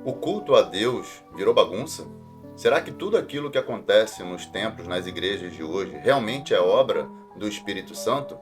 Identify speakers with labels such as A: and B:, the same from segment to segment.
A: O culto a Deus virou bagunça? Será que tudo aquilo que acontece nos templos, nas igrejas de hoje, realmente é obra do Espírito Santo?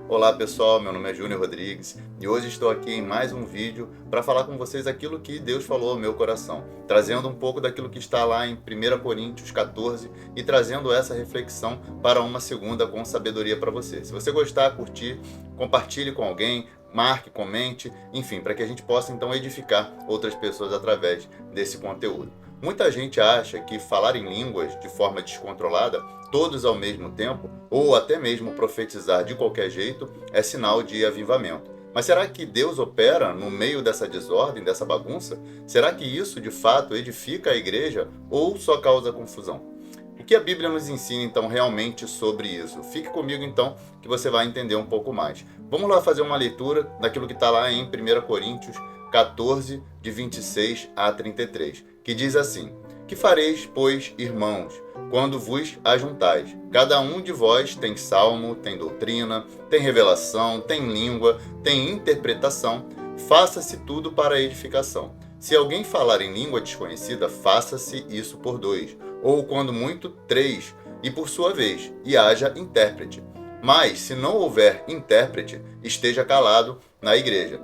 A: Olá pessoal, meu nome é Júnior Rodrigues e hoje estou aqui em mais um vídeo para falar com vocês aquilo que Deus falou ao meu coração, trazendo um pouco daquilo que está lá em 1 Coríntios 14 e trazendo essa reflexão para uma segunda com sabedoria para você. Se você gostar, curtir, compartilhe com alguém, marque, comente, enfim, para que a gente possa então edificar outras pessoas através desse conteúdo. Muita gente acha que falar em línguas de forma descontrolada, todos ao mesmo tempo, ou até mesmo profetizar de qualquer jeito, é sinal de avivamento. Mas será que Deus opera no meio dessa desordem, dessa bagunça? Será que isso de fato edifica a igreja ou só causa confusão? O que a Bíblia nos ensina então realmente sobre isso? Fique comigo então que você vai entender um pouco mais. Vamos lá fazer uma leitura daquilo que está lá em 1 Coríntios 14, de 26 a 33, que diz assim: Que fareis, pois, irmãos, quando vos ajuntais? Cada um de vós tem salmo, tem doutrina, tem revelação, tem língua, tem interpretação. Faça-se tudo para a edificação. Se alguém falar em língua desconhecida, faça-se isso por 2, ou quando muito 3, e por sua vez, e haja intérprete. Mas, se não houver intérprete, esteja calado na igreja,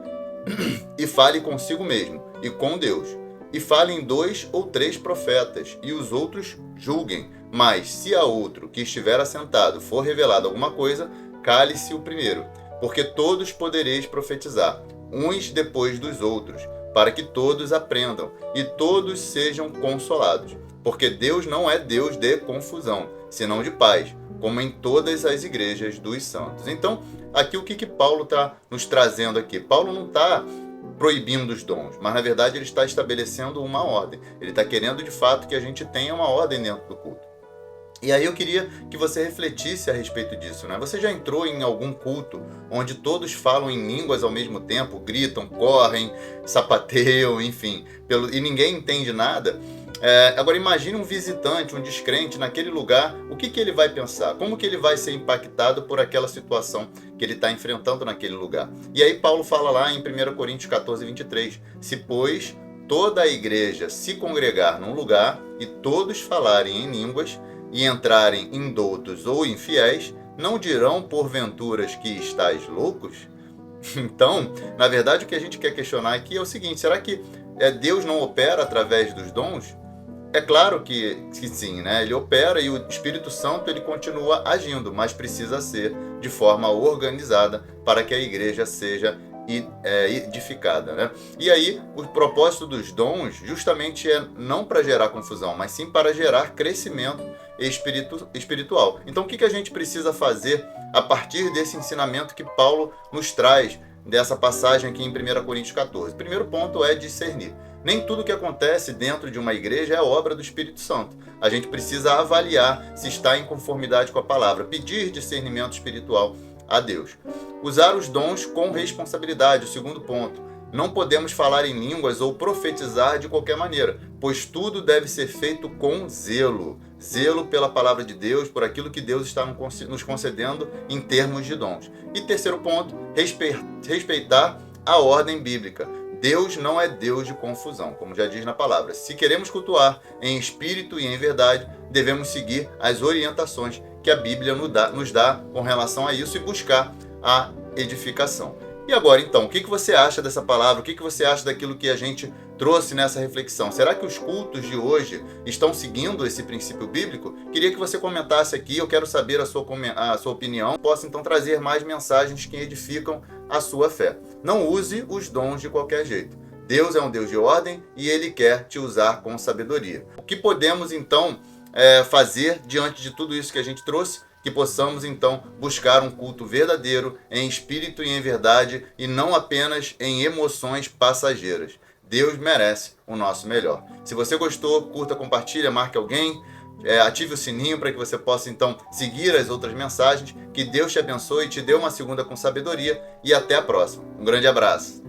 A: e fale consigo mesmo, e com Deus. E falem 2 ou 3 profetas, e os outros julguem. Mas, se a outro que estiver assentado for revelado alguma coisa, cale-se o primeiro, porque todos podereis profetizar, uns depois dos outros, para que todos aprendam, e todos sejam consolados. Porque Deus não é Deus de confusão, senão de paz, como em todas as igrejas dos santos. Então, aqui o que Paulo está nos trazendo aqui? Paulo não está proibindo os dons, mas na verdade ele está estabelecendo uma ordem. Ele está querendo de fato que a gente tenha uma ordem dentro do culto. E aí eu queria que você refletisse a respeito disso, né? Você já entrou em algum culto onde todos falam em línguas ao mesmo tempo, gritam, correm, sapateiam, enfim, e ninguém entende nada? Agora imagine um visitante, um descrente naquele lugar, o que ele vai pensar? Como que ele vai ser impactado por aquela situação que ele está enfrentando naquele lugar? E aí Paulo fala lá em 1 Coríntios 14, 23, se pois toda a igreja se congregar num lugar e todos falarem em línguas e entrarem indoutos ou infiéis, não dirão porventuras que estáis loucos? Então, na verdade o que a gente quer questionar aqui é o seguinte, será que Deus não opera através dos dons? É claro que sim, né? Ele opera e o Espírito Santo ele continua agindo, mas precisa ser de forma organizada para que a igreja seja edificada, né? E aí, o propósito dos dons justamente é não para gerar confusão, mas sim para gerar crescimento espiritual. Então, o que a gente precisa fazer a partir desse ensinamento que Paulo nos traz dessa passagem aqui em 1 Coríntios 14? O primeiro ponto é discernir. Nem tudo que acontece dentro de uma igreja é obra do Espírito Santo. A gente precisa avaliar se está em conformidade com a palavra, pedir discernimento espiritual a Deus. Usar os dons com responsabilidade, o segundo ponto. Não podemos falar em línguas ou profetizar de qualquer maneira, pois tudo deve ser feito com zelo. Zelo pela palavra de Deus, por aquilo que Deus está nos concedendo em termos de dons. E terceiro ponto, respeitar a ordem bíblica. Deus não é Deus de confusão, como já diz na palavra. Se queremos cultuar em espírito e em verdade, devemos seguir as orientações que a Bíblia nos dá com relação a isso e buscar a edificação. E agora, então, o que você acha dessa palavra? O que você acha daquilo que a gente trouxe nessa reflexão? Será que os cultos de hoje estão seguindo esse princípio bíblico? Queria que você comentasse aqui, eu quero saber a sua opinião. Posso, então, trazer mais mensagens que edificam a sua fé. Não use os dons de qualquer jeito. Deus é um Deus de ordem e Ele quer te usar com sabedoria. O que podemos, então, fazer diante de tudo isso que a gente trouxe? Que possamos então buscar um culto verdadeiro em espírito e em verdade e não apenas em emoções passageiras. Deus merece o nosso melhor. Se você gostou, curta, compartilha, marque alguém, ative o sininho para que você possa então seguir as outras mensagens. Que Deus te abençoe e te dê uma segunda com sabedoria e até a próxima. Um grande abraço.